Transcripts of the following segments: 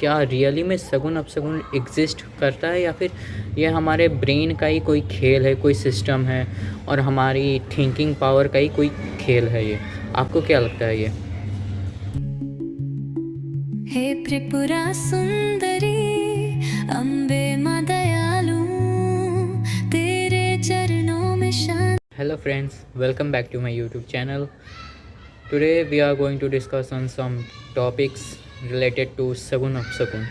क्या रियली में शगुन अपशगुन एग्जिस्ट करता है या फिर ये हमारे ब्रेन का ही कोई खेल है, कोई सिस्टम है और हमारी थिंकिंग पावर का ही कोई खेल है ये? आपको क्या लगता है ये? हे त्रिपुरा सुंदरी अम्बे मां दयालु तेरे चरणों में शांति। Hello friends, welcome back to my YouTube channel. Today we are going to discuss on some topics related to शगुन अपशगुन.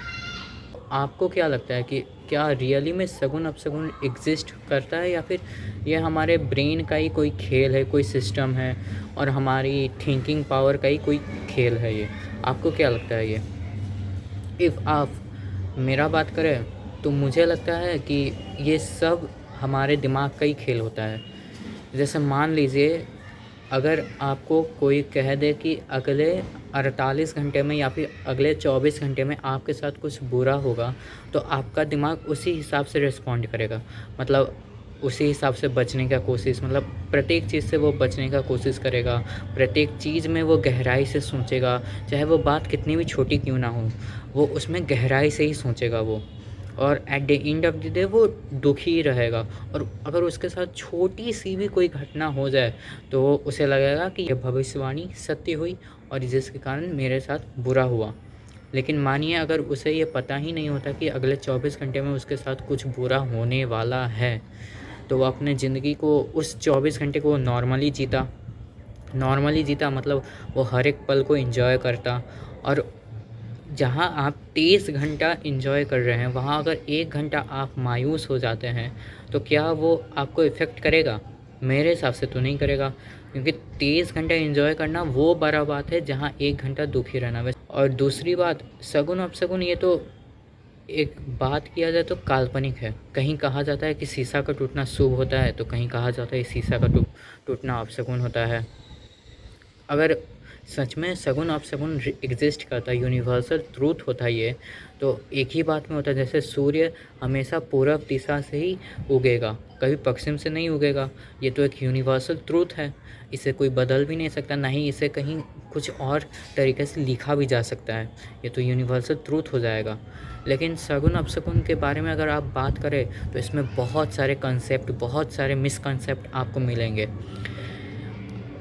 आपको क्या लगता है कि क्या रियली में शगुन अपशगुन एग्जिस्ट करता है या फिर ये हमारे ब्रेन का ही कोई खेल है, कोई सिस्टम है और हमारी थिंकिंग पावर का ही कोई खेल है ये? आपको क्या लगता है ये? इफ़ आप मेरा बात करें तो मुझे लगता है कि ये सब हमारे दिमाग का ही खेल होता है। जैसे मान लीजिए, अगर आपको कोई कह दे कि अगले 48 घंटे में या फिर अगले 24 घंटे में आपके साथ कुछ बुरा होगा, तो आपका दिमाग उसी हिसाब से रिस्पॉन्ड करेगा। मतलब उसी हिसाब से बचने का कोशिश, मतलब प्रत्येक चीज़ से वो बचने का कोशिश करेगा, प्रत्येक चीज़ में वो गहराई से सोचेगा, चाहे वो बात कितनी भी छोटी क्यों ना हो, वो उसमें गहराई से ही सोचेगा वो। और at the end of the day वो दुखी ही रहेगा। और अगर उसके साथ छोटी सी भी कोई घटना हो जाए तो उसे लगेगा कि यह भविष्यवाणी सत्य हुई और जिसके कारण मेरे साथ बुरा हुआ। लेकिन मानिए, अगर उसे ये पता ही नहीं होता कि अगले 24 घंटे में उसके साथ कुछ बुरा होने वाला है, तो वो अपने ज़िंदगी को, उस 24 घंटे को नॉर्मली जीता, मतलब वो हर एक पल को एंजॉय करता। और जहाँ आप 23 घंटा एंजॉय कर रहे हैं, वहाँ अगर 1 घंटा आप मायूस हो जाते हैं तो क्या वो आपको इफ़ेक्ट करेगा? मेरे हिसाब से तो नहीं करेगा, क्योंकि 23 घंटा एंजॉय करना वो बड़ा बात है जहाँ 1 घंटा दुखी रहना। वैसे और दूसरी बात, शगुन अपशगुन ये तो एक बात किया जाए तो काल्पनिक है। कहीं कहा जाता है कि शीशा का टूटना शुभ होता है, तो कहीं कहा जाता है शीशा का टूटना अपशगुन होता है। अगर सच में शगुन अपशगुन एग्जिस्ट करता है, यूनिवर्सल ट्रूथ होता है ये, तो एक ही बात में होता है। जैसे सूर्य हमेशा पूरब दिशा से ही उगेगा, कभी पश्चिम से नहीं उगेगा। ये तो एक यूनिवर्सल ट्रूथ है, इसे कोई बदल भी नहीं सकता, ना ही इसे कहीं कुछ और तरीके से लिखा भी जा सकता है। ये तो यूनिवर्सल ट्रूथ हो जाएगा। लेकिन शगुन अपशगुन के बारे में अगर आप बात करें तो इसमें बहुत सारे कंसेप्ट, बहुत सारे मिसकंसेप्ट आपको मिलेंगे।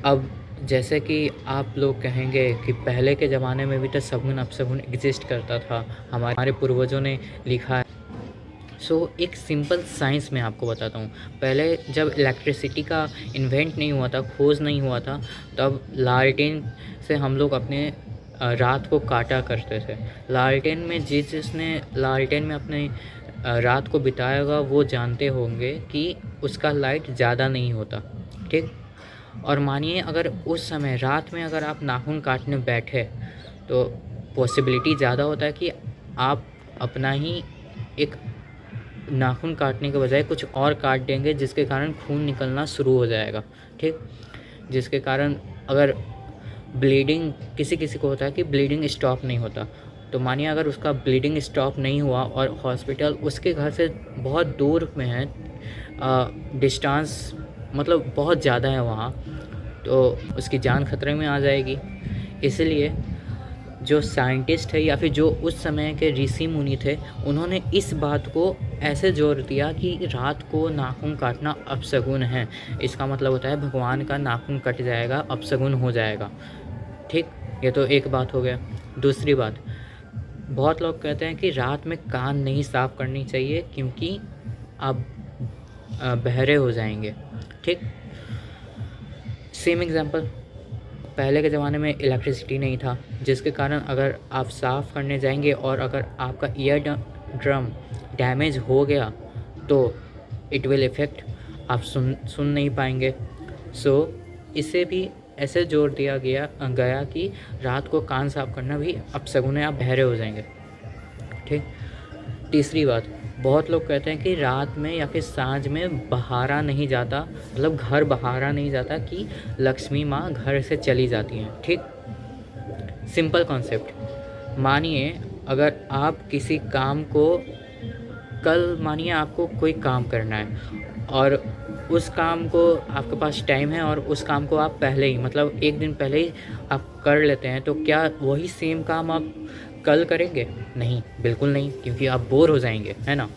अब जैसे कि आप लोग कहेंगे कि पहले के ज़माने में भी तो शगुन अपशगुन एग्जिस्ट करता था, हमारे पूर्वजों ने लिखा है। एक सिंपल साइंस मैं आपको बताता हूँ। पहले जब इलेक्ट्रिसिटी का इन्वेंट नहीं हुआ था, खोज नहीं हुआ था, तब लालटेन से हम लोग अपने रात को काटा करते थे। लालटेन में जिसने लालटेन में अपने रात को बिताया होगा वो जानते होंगे कि उसका लाइट ज़्यादा नहीं होता, ठीक। और मानिए, अगर उस समय रात में अगर आप नाखून काटने बैठे तो पॉसिबिलिटी ज़्यादा होता है कि आप अपना ही एक नाखून काटने के बजाय कुछ और काट देंगे, जिसके कारण खून निकलना शुरू हो जाएगा, ठीक। जिसके कारण अगर ब्लीडिंग, किसी किसी को होता है कि ब्लीडिंग स्टॉप नहीं होता, तो मानिए अगर उसका ब्लीडिंग स्टॉप नहीं हुआ और हॉस्पिटल उसके घर से बहुत दूर में है, डिस्टेंस मतलब बहुत ज़्यादा है वहाँ, तो उसकी जान खतरे में आ जाएगी। इसलिए जो साइंटिस्ट है या फिर जो उस समय के ऋषि मुनि थे, उन्होंने इस बात को ऐसे जोर दिया कि रात को नाखून काटना अपशगुन है। इसका मतलब होता है भगवान का नाखून कट जाएगा, अपशगुन हो जाएगा, ठीक। ये तो एक बात हो गया। दूसरी बात, बहुत लोग कहते हैं कि रात में कान नहीं साफ़ करनी चाहिए क्योंकि आप बहरे हो जाएंगे, ठीक। सेम एग्जांपल, पहले के ज़माने में इलेक्ट्रिसिटी नहीं था, जिसके कारण अगर आप साफ़ करने जाएंगे और अगर आपका ईयर ड्रम डैमेज हो गया तो इट विल इफ़ेक्ट, आप सुन नहीं पाएंगे। इसे भी ऐसे जोर दिया गया कि रात को कान साफ़ करना भी अपशगुन है, आप बहरे हो जाएंगे, ठीक। तीसरी बात, बहुत लोग कहते हैं कि रात में या फिर साँझ में बहारा नहीं जाता, मतलब घर बहारा नहीं जाता कि लक्ष्मी माँ घर से चली जाती हैं, ठीक। Simple concept. मानिए अगर आप किसी काम को, कल मानिए आपको कोई काम करना है और उस काम को आपके पास टाइम है और उस काम को आप पहले ही, मतलब एक दिन पहले ही आप कर लेते हैं, तो क्या वही सेम काम आप कल करेंगे? नहीं, बिल्कुल नहीं, क्योंकि आप बोर हो जाएंगे, है ना।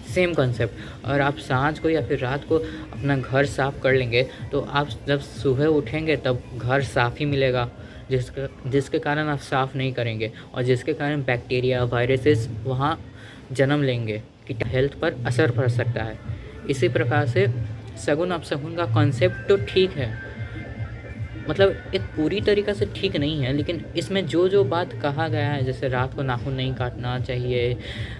Same concept. और आप सांझ को या फिर रात को अपना घर साफ़ कर लेंगे तो आप जब सुबह उठेंगे तब घर साफ़ ही मिलेगा, जिसके कारण आप साफ़ नहीं करेंगे और जिसके कारण बैक्टीरिया वायरसेस वहाँ जन्म लेंगे कि हेल्थ पर असर पड़ सकता है। इसी प्रकार से सगुन अपशगुन का कॉन्सेप्ट तो ठीक है, मतलब एक पूरी तरीक़ा से ठीक नहीं है, लेकिन इसमें जो जो बात कहा गया है, जैसे रात को नाखून नहीं काटना चाहिए,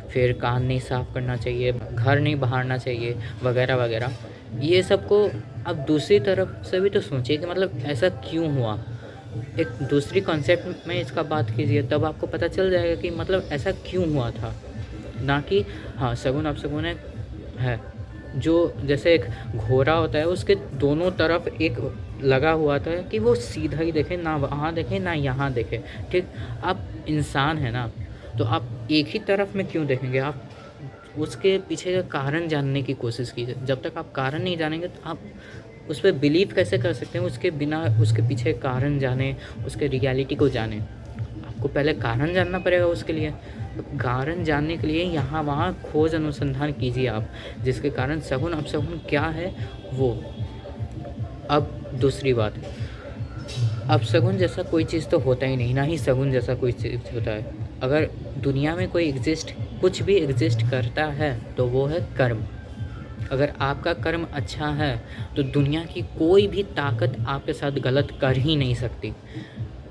फिर कान नहीं साफ़ करना चाहिए, घर नहीं बहारना चाहिए, वगैरह वगैरह, ये सब को अब दूसरी तरफ से भी तो सोचिए कि मतलब ऐसा क्यों हुआ। एक दूसरी कॉन्सेप्ट में इसका बात कीजिए, तब आपको पता चल जाएगा कि मतलब ऐसा क्यों हुआ था, ना कि हाँ सगुन अपशगुन है। जो जैसे एक घोड़ा होता है, उसके दोनों तरफ एक लगा हुआ था कि वो सीधा ही देखे, ना वहाँ देखे ना यहाँ देखे, ठीक। आप इंसान है ना, तो आप एक ही तरफ में क्यों देखेंगे, आप उसके पीछे का कारण जानने की कोशिश कीजिए। जब तक आप कारण नहीं जानेंगे तो आप उस पर बिलीव कैसे कर सकते हैं, उसके बिना उसके पीछे कारण जाने, उसके रियलिटी को जाने। आपको पहले कारण जानना पड़ेगा उसके लिए। तो कारण जानने के लिए यहाँ वहाँ खोज अनुसंधान कीजिए आप, जिसके कारण सगुन अपशगुन क्या है वो। अब दूसरी बात, अपशगुन जैसा कोई चीज़ तो होता ही नहीं, ना ही सगुन जैसा कोई चीज़ होता है। अगर दुनिया में कोई कुछ भी एग्जिस्ट करता है तो वो है कर्म। अगर आपका कर्म अच्छा है तो दुनिया की कोई भी ताकत आपके साथ गलत कर ही नहीं सकती।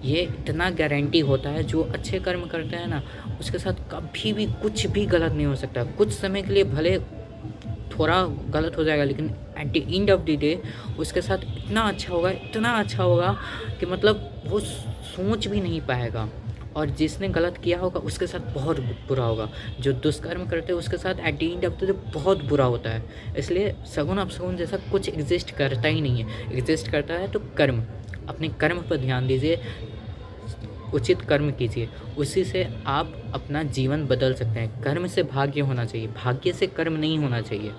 ये इतना गारंटी होता है, जो अच्छे कर्म करते हैं ना, उसके साथ कभी भी कुछ भी गलत नहीं हो सकता। कुछ समय के लिए भले थोड़ा गलत हो जाएगा, लेकिन at the end of the day उसके साथ इतना अच्छा होगा, इतना अच्छा होगा कि मतलब वो सोच भी नहीं पाएगा। और जिसने गलत किया होगा उसके साथ बहुत बुरा होगा। जो दुष्कर्म करते हैं उसके साथ at the end of the day बहुत बुरा होता है। इसलिए सगुन अपशगुन जैसा कुछ एग्जिस्ट करता ही नहीं है। एग्जिस्ट करता है तो कर्म। अपने कर्म पर ध्यान दीजिए, उचित कर्म कीजिए, उसी से आप अपना जीवन बदल सकते हैं। कर्म से भाग्य होना चाहिए, भाग्य से कर्म नहीं होना चाहिए।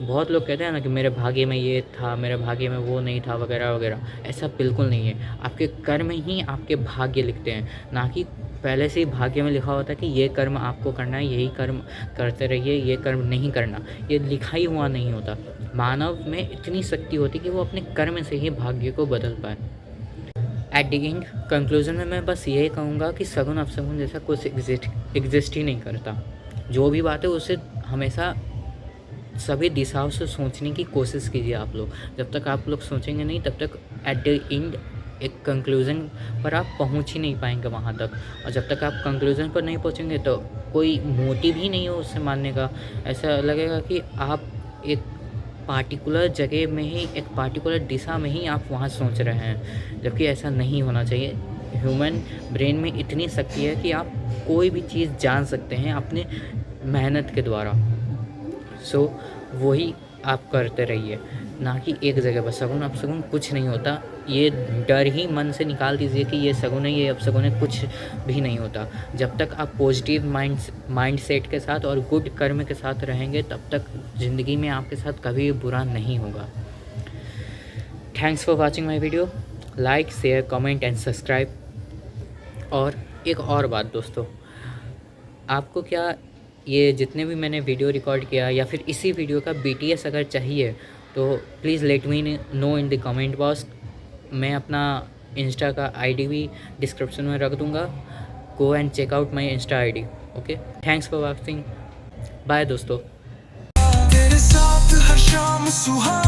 बहुत लोग कहते हैं ना कि मेरे भाग्य में ये था, मेरे भाग्य में वो नहीं था, वगैरह वगैरह। ऐसा बिल्कुल नहीं है। आपके कर्म ही आपके भाग्य लिखते हैं, ना कि पहले से ही भाग्य में लिखा होता है कि ये कर्म आपको करना है, यही कर्म करते रहिए, ये कर्म नहीं करना। ये लिखा ही हुआ नहीं होता। मानव में इतनी शक्ति होती कि वो अपने कर्म से ही भाग्य को बदल पाए। एट द एंड कंक्लूजन में मैं बस यही कहूँगा कि सगुन अपशगुन जैसा कुछ एग्जिस्ट ही नहीं करता। जो भी बात है उसे हमेशा सभी दिशाओं से सोचने की कोशिश कीजिए आप लोग। जब तक आप लोग सोचेंगे नहीं, तब तक एट द एंड एक कंक्लूज़न पर आप पहुंच ही नहीं पाएंगे वहां तक। और जब तक आप कंक्लूज़न पर नहीं पहुंचेंगे तो कोई मोटिव ही नहीं हो उससे मानने का। ऐसा लगेगा कि आप एक पार्टिकुलर जगह में ही, एक पार्टिकुलर दिशा में ही आप वहाँ सोच रहे हैं, जबकि ऐसा नहीं होना चाहिए। ह्यूमन ब्रेन में इतनी शक्ति है कि आप कोई भी चीज़ जान सकते हैं अपने मेहनत के द्वारा। सो वही आप करते रहिए, ना कि एक जगह बस। सगुन अपशगुन कुछ नहीं होता। ये डर ही मन से निकाल दीजिए कि ये सगुन है, ये अपशगुन है, कुछ भी नहीं होता। जब तक आप पॉजिटिव माइंड सेट के साथ और गुड कर्म के साथ रहेंगे, तब तक ज़िंदगी में आपके साथ कभी बुरा नहीं होगा। Thanks for watching my video. Like, share, comment and subscribe. और एक और बात दोस्तों, आपको क्या ये जितने भी मैंने वीडियो रिकॉर्ड किया या फिर इसी वीडियो का BTS अगर चाहिए तो please let me know in the comment box. मैं अपना इंस्टा का ID भी डिस्क्रिप्शन में रख दूँगा। Go and check out my insta ID। Okay, thanks for watching. Bye दोस्तों। तेरे साथ हर शाम सुहाना।